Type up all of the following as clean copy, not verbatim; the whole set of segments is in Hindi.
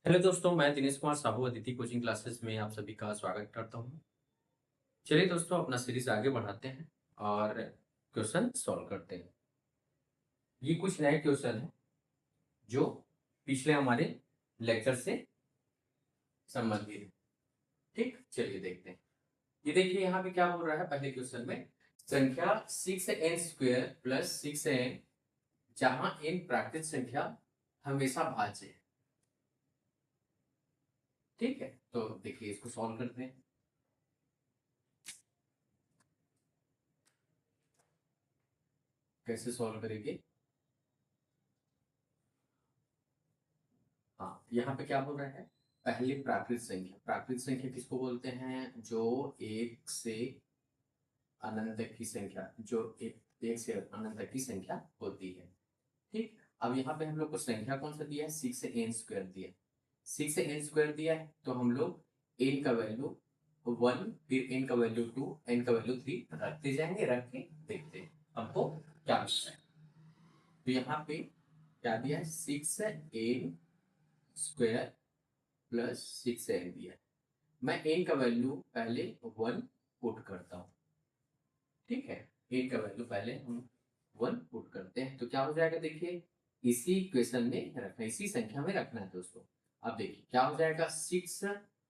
हेलो दोस्तों, मैं दिनेश कुमार साहू अदिति कोचिंग क्लासेस में आप सभी का स्वागत करता हूं। चलिए दोस्तों, अपना सीरीज आगे बढ़ाते हैं और क्वेश्चन सॉल्व करते हैं। ये कुछ नए क्वेश्चन हैं जो पिछले हमारे लेक्चर से संबंधित है। ठीक, चलिए देखते हैं। ये देखिए यहाँ पे क्या बोल रहा है पहले क्वेश्चन में। संख्या 6n² प्लस 6n जहां n प्राकृत संख्या हमेशा भाज्य है। ठीक है, तो देखिए इसको सॉल्व करते हैं। कैसे सॉल्व करेंगे? हाँ, यहाँ पे क्या बोल रहे हैं? पहले प्राकृत संख्या। प्राकृत संख्या किसको बोलते हैं? जो एक से अनंत तक की संख्या, जो एक से अनंत तक की संख्या होती है। ठीक, अब यहाँ पे हम लोग को संख्या कौन सा दिया है? 6n² दिया है। 6n² दिया है तो हम लोग n का वैल्यू 1, फिर n का वैल्यू 2, n का वैल्यू 3 रखते जाएंगे। रख के देखते हैं हमको क्या मिलता है। तो यहाँ पे क्या दिया है? 6n² प्लस 6n दिया है। मैं n का वैल्यू पहले 1 पुट करता हूँ। ठीक है, n का वैल्यू पहले हम 1 पुट करते हैं तो क्या हो जाएगा? देखिए, इसी इक्वेशन में रखना, इसी संख्या में रखना है दोस्तों। अब देखिए क्या हो जाएगा? 6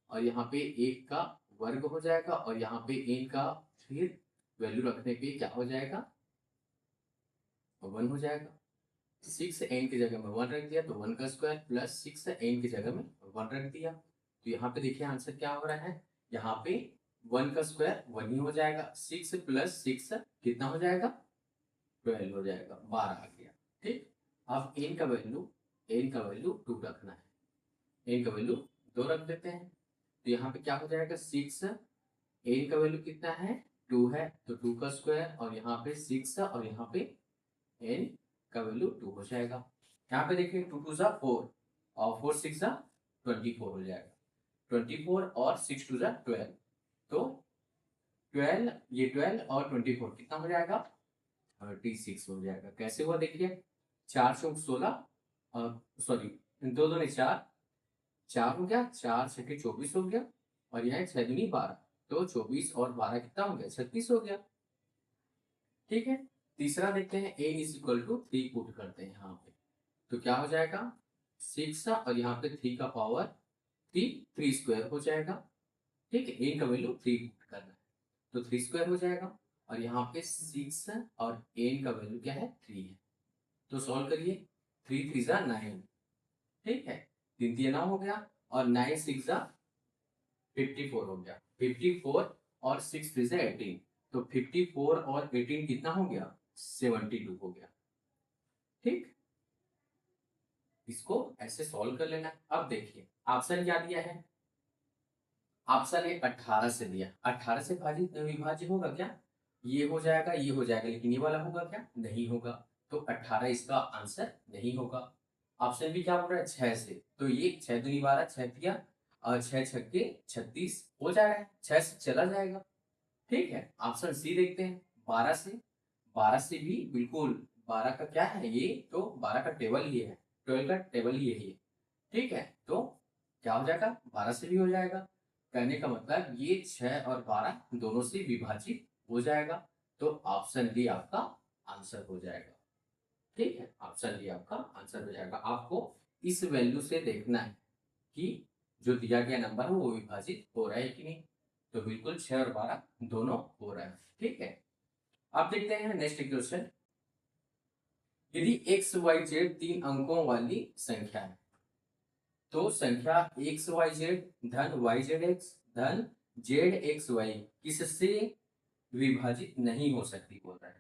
और यहाँ पे 1 का वर्ग हो जाएगा और यहाँ पे n का फिर वैल्यू रखने पे क्या हो जाएगा? 1 हो जाएगा। 6n की जगह में 1 रख दिया तो 1 का स्क्वायर प्लस 6n की जगह में 1 रख दिया। तो यहाँ पे देखिए आंसर क्या हो रहा है? यहाँ पे 1 का स्क्वायर 1 ही हो जाएगा। 6 प्लस 6 कितना हो जाएगा? 12 हो जाएगा, 12 आ गया। ठीक, अब n का वैल्यू 2 रखना है। n का वैल्यू 2 रख देते हैं तो यहाँ पे क्या हो जाएगा? 6, n का वैल्यू कितना है? 2 है तो 2 का स्क्वायर और यहाँ पे 6 और यहाँ पे n का वैल्यू 2 हो जाएगा। यहाँ पे देखिए 2 2 4 और 4 6 24 हो जाएगा। 24 और 6 2 12, तो 12, ये 12 और 24 कितना हो जाएगा? 36 हो जाएगा। कैसे हुआ देखिए, 4 चौक 16, सॉरी, दो दो ने 4, 4 हो गया, 4 छके 24 हो गया और यहाँ 6 दूनी 12, तो 24 और 12 कितना हो गया? 36 हो गया। ठीक है, तीसरा देखते हैं। n is equal to 3 put करते हैं यहाँ पे तो क्या हो जाएगा? 6 और यहाँ पे 3 का पावर 3, 3 स्क्वायर हो जाएगा। ठीक है, n का वैल्यू 3 पुट करना है तो 3 स्क्वायर हो जाएगा और यहाँ पे 6 और n का वैल्यू क्या है? 3 है। तो सॉल्व करिए। 3 3 9, ठीक है, 3 3 9 हो गया और 9 6 54 हो गया। 54 और 6 3 18, तो 54 और 18 कितना हो गया? 72 हो गया। ठीक, इसको ऐसे सॉल्व कर लेना है। अब देखिए ऑप्शन क्या दिया है? ऑप्शन ए 18 से दिया। 18 से विभाज्य होगा क्या? ये हो जाएगा, ये हो जाएगा, लेकिन ये वाला होगा क्या? नहीं होगा। तो 18 इसका आंसर नहीं होगा। ऑप्शन बी क्या बोल रहा है? 6 से, तो ये 6 दूनी 12, 6 दिया और 6 छक्के 36 हो जाएगा, 6 से चला जाएगा। ठीक है, ऑप्शन सी देखते हैं। 12 से, 12 से भी बिल्कुल। 12 का क्या है? ये तो 12 का टेबल ही है, 12 का टेबल ही है ये। ठीक है, तो क्या हो जाएगा? 12 से भी हो जाएगा। कहने का मतलब ये 6 और 12 दोनों से विभाजित हो जाएगा। तो ऑप्शन डी आपका आंसर हो जाएगा। ठीक है, ऑप्शन डी आपका आंसर हो जाएगा। आपको इस वैल्यू से देखना है कि जो दिया गया नंबर है वो विभाजित हो रहा है कि नहीं। तो बिल्कुल 6 और 12 दोनों हो रहा है। ठीक है, अब देखते हैं नेक्स्ट क्वेश्चन। यदि एक्स वाई जेड 3 अंकों वाली संख्या है तो संख्या एक्स वाई जेड धन वाई जेड एक्स धन जेड एक्स वाई किससे विभाजित नहीं हो सकती बोल रहा है।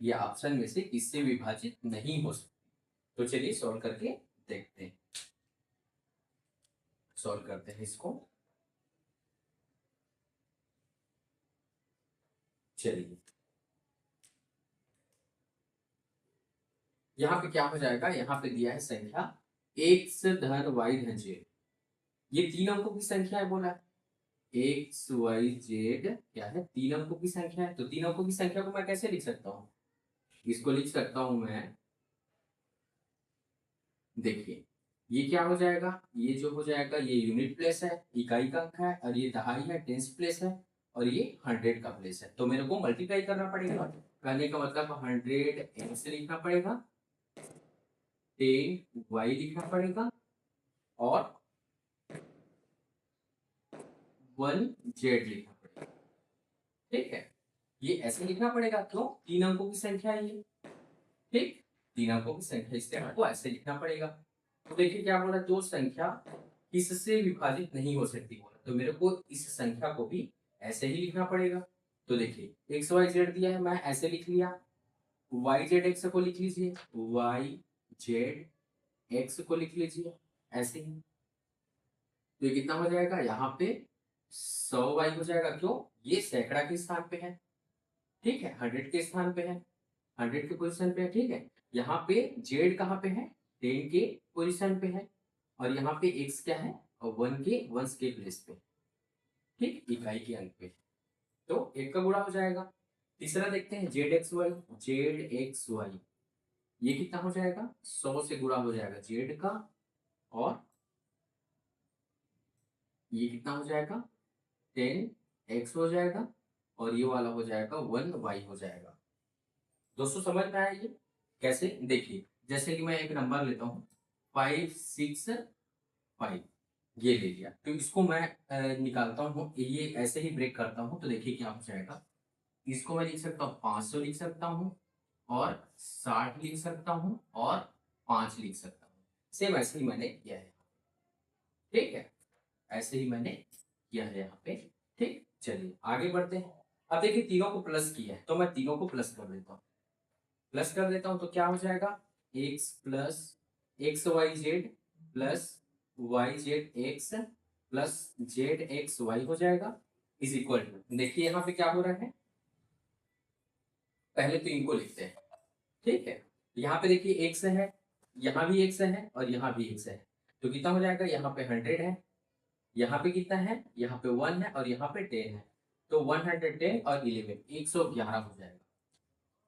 ये ऑप्शन में से किससे विभाजित नहीं हो सकती? तो चलिए सॉल्व करके देखते हैं। सॉल्व करते हैं इसको। चलिए, यहाँ पे क्या हो जाएगा? यहाँ पे दिया है संख्या एक्स धन वाई धन जेड। ये 3 अंकों की संख्या है बोला है। एक्स वाई जेड क्या है? 3 अंकों की संख्या है। तो 3 अंकों की संख्या को मैं कैसे लिख सकता हूँ? इसको लिख सकता हूं मैं, देखिए ये क्या हो जाएगा, ये जो हो जाएगा ये यूनिट प्लेस है, इकाई का अंक है, और ये दहाई है, टेंस प्लेस है, और ये 100 का प्लेस है। तो मेरे को मल्टीप्लाई करना पड़ेगा। कहने का मतलब 100 x लिखना पड़ेगा, 10 y लिखना पड़ेगा, और 1 z लिखना पड़ेगा। ठीक है, ये ऐसे लिखना पड़ेगा। क्यों? 3 अंकों की संख्या है ये। ठीक, 3 अंकों की संख्या, इसलिए हमको ऐसे लिखना पड़ेगा। तो देखिए क्या बोला, जो संख्या किससे विभाजित नहीं हो सकती बोला, तो मेरे को इस संख्या को भी ऐसे ही लिखना पड़ेगा। तो देखिए एक्स वाई जेड दिया है, मैं ऐसे लिख लिया। वाई जेड एक्स को लिख लीजिए, वाई जेड एक्स को लिख लीजिए ऐसे ही। तो ये कितना हो जाएगा, यहाँ पे 100 y हो जाएगा। क्यों? ये सैकड़ा के स्थान पे है। ठीक है, 100 के स्थान पे है, 100 के पोजीशन पे है। ठीक है, यहाँ पे जेड कहाँ पे है, 10 के पोजीशन पे है, और यहाँ पे एक्स क्या है, और 1 के वंश के प्लेस पे। ठीक, इकाई के अंक पे। तो एक का गुणा हो जाएगा। तीसरा देखते हैं, z x y, z x y ये कितना हो जाएगा, 100 से गुणा हो जाएगा जेड का, और ये कितना हो जाएगा, 10 x हो जाएगा, और ये वाला हो जाएगा 1 y हो जाएगा। दोस्तों समझ में आया ये कैसे? देखिए जैसे कि मैं एक नंबर लेता हूँ 565, ये ले लिया, तो इसको मैं निकालता हूँ, ये ऐसे ही ब्रेक करता हूँ। तो देखिए क्या हो जाएगा, इसको मैं लिख सकता हूँ 500 लिख सकता हूँ, और 60 लिख सकता हूँ, और 5 लिख सकता हूँ। सेम ऐसे ही मैंने किया है। ठीक है, ऐसे ही मैंने किया है यहाँ पे। ठीक, चलिए आगे बढ़ते हैं। अब देखिए तीनों को प्लस किया है, तो मैं तीनों को प्लस कर देता हूँ। प्लस कर देता हूँ तो क्या हो जाएगा, x plus x y z plus y z x plus z x y हो जाएगा, इज इक्वल टू, देखिए यहाँ पे क्या हो रहा है, पहले तो इनको लिखते हैं। ठीक है, यहाँ पे देखिए एक्स है, यहाँ भी एक्स है, और यहाँ भी एक्स है। तो कितना हो जाएगा, यहाँ पे 100 है, यहाँ पे कितना है, यहाँ पे 1 है, और यहाँ पे 10 है। तो 110 और 11 111 हो जाएगा,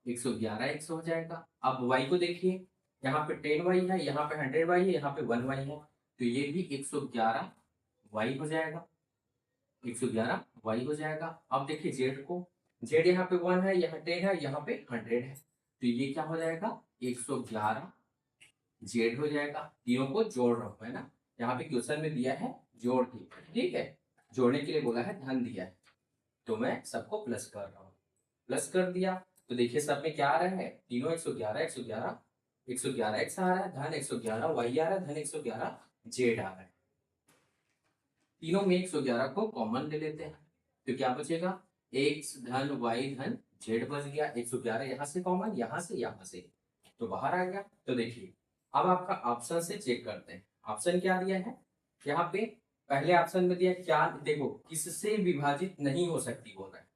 111 एक्स हो जाएगा। अब y को देखिए, यहाँ पे 10 y है, यहाँ पे 100 y है, यहाँ पे 1 y है, तो ये भी 111 y हो जाएगा, 111 y हो जाएगा। अब देखिए z को, z यहाँ पे 1 है, यहाँ 10 है, यहाँ पे 100 है, तो ये क्या हो जाएगा, 111 z हो जाएगा। तीनों को जोड़ रहा हूँ है ना, यहाँ पे क्वेश्चन में दिया है जोड़ के। ठीक है, जोड़ने के लिए बोला है, धन दिया है, तो मैं सबको प्लस कर रहा हूँ। प्लस कर दिया तो देखिए सब में क्या आ रहा है, तीनों 111 111 111 एक्स आ रहा है, धन 111 वाई आ रहा है, धन 111 जेड आ रहा है। तीनों में 111 को कॉमन ले लेते हैं, तो क्या बचेगा, एक्स धन वाई धन जेड बच गया। 111 यहाँ से कॉमन, यहाँ से, यहाँ से, तो बाहर आ गया। तो देखिए अब आपका ऑप्शन से चेक करते हैं, ऑप्शन क्या दिया है यहाँ पे। पहले ऑप्शन में दिया क्या, देखो किससे विभाजित नहीं हो सकती बोल रहा है।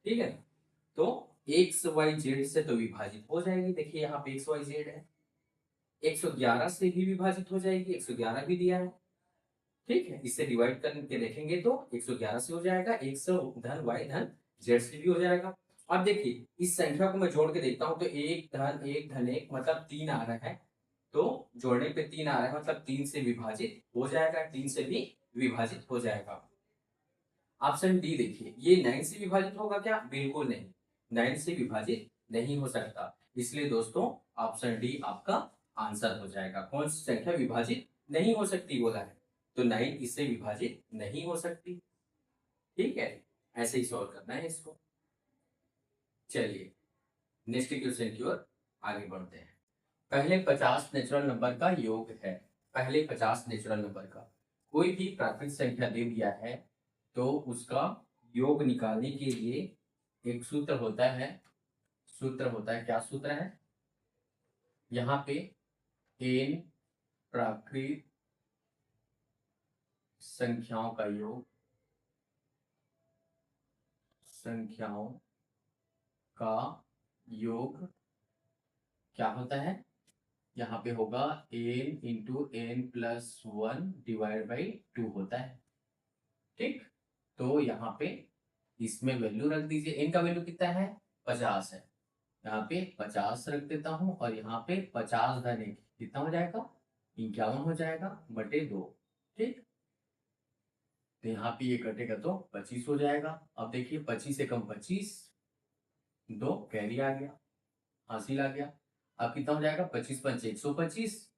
ठीक है, तो एक्स वाई जेड से तो विभाजित हो जाएगी। देखिए यहाँ पे एक्स वाई जेड है, 111 से भी विभाजित हो जाएगी, 111 भी दिया है। ठीक है, इससे डिवाइड करके देखेंगे तो 111 से हो जाएगा, 100 धन वाई धन जेड से भी हो जाएगा। अब देखिए इस संख्या को मैं जोड़ के देखता हूं, तो एक धन एक मतलब 3 आ रहा है, तो जोड़ने पे 3 आ रहा है, मतलब 3 से विभाजित हो जाएगा, 3 से भी विभाजित हो जाएगा। ऑप्शन डी देखिए, ये 9 से विभाजित होगा क्या, बिल्कुल नहीं, 9 से विभाजित नहीं हो सकता। इसलिए दोस्तों ऑप्शन डी आपका आंसर हो जाएगा। कौन सी संख्या विभाजित नहीं हो सकती बोला है, तो 9 इससे विभाजित नहीं हो सकती। ठीक है, ऐसे ही सॉल्व करना है इसको। चलिए नेक्स्ट क्वेश्चन की ओर आगे बढ़ते हैं। पहले 50 नेचुरल नंबर का योग है, पहले 50 नेचुरल नंबर का कोई भी प्राकृतिक संख्या दे दिया है, तो उसका योग निकालने के लिए एक सूत्र होता है। सूत्र होता है, क्या सूत्र है, यहाँ पे n प्राकृतिक संख्याओं का योग, संख्याओं का योग क्या होता है, यहाँ पे होगा n into n plus 1 divide by 2 होता है। ठीक, तो यहाँ पे इसमें वैल्यू रख दीजिए, n का वैल्यू कितना है, 50 है, यहाँ पे 50 रख देता हूँ, और यहाँ पे 50 धन 1 कितना हो जाएगा, 51 हो जाएगा बटे 2। ठीक, तो यहाँ पे ये कटेगा तो 25 हो जाएगा। अब देखिए 25 से कम 25, 2 कैरी आ गया, हासिल आ गया। अब कितना हो जाएगा, 25 पंच 125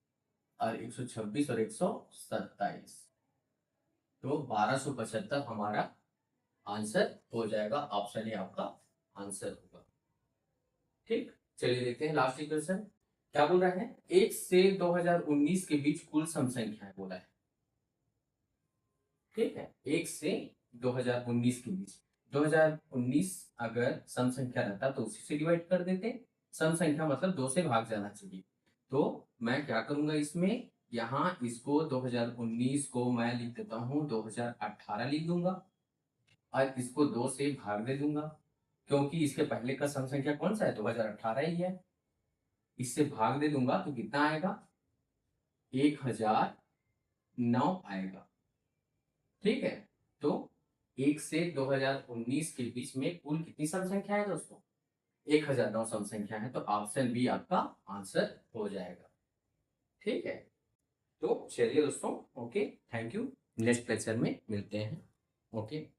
और 126 और 127, तो 1275 हमारा आंसर हो जाएगा। ऑप्शन ए आपका आंसर होगा। ठीक, चलिए देखते हैं लास्ट इक्वेशन क्या बोल रहा है। 1 से 2019 के बीच कुल सम संख्याएं बोला है। ठीक है, 1 से 2019 के बीच, 2019 अगर सम संख्या रहता तो उसी से डिवाइड कर देते। सम संख्या मतलब 2 से भाग जाना चाहिए। तो मैं क्या करूंगा इसमें, यहाँ इसको 2019 को मैं लिख देता हूँ 2018 लिख दूंगा, और इसको 2 से भाग दे दूंगा, क्योंकि इसके पहले का सम संख्या कौन सा है, 2018 ही है। इससे भाग दे दूंगा तो कितना आएगा, 1009 आएगा। ठीक है, तो 1 से 2019 के बीच में कुल कितनी सम संख्या है दोस्तों, 1009 सम संख्या है। तो ऑप्शन बी आपका आंसर हो जाएगा। ठीक है, तो चलिए दोस्तों, okay, thank you, next lecture में मिलते हैं। ओके।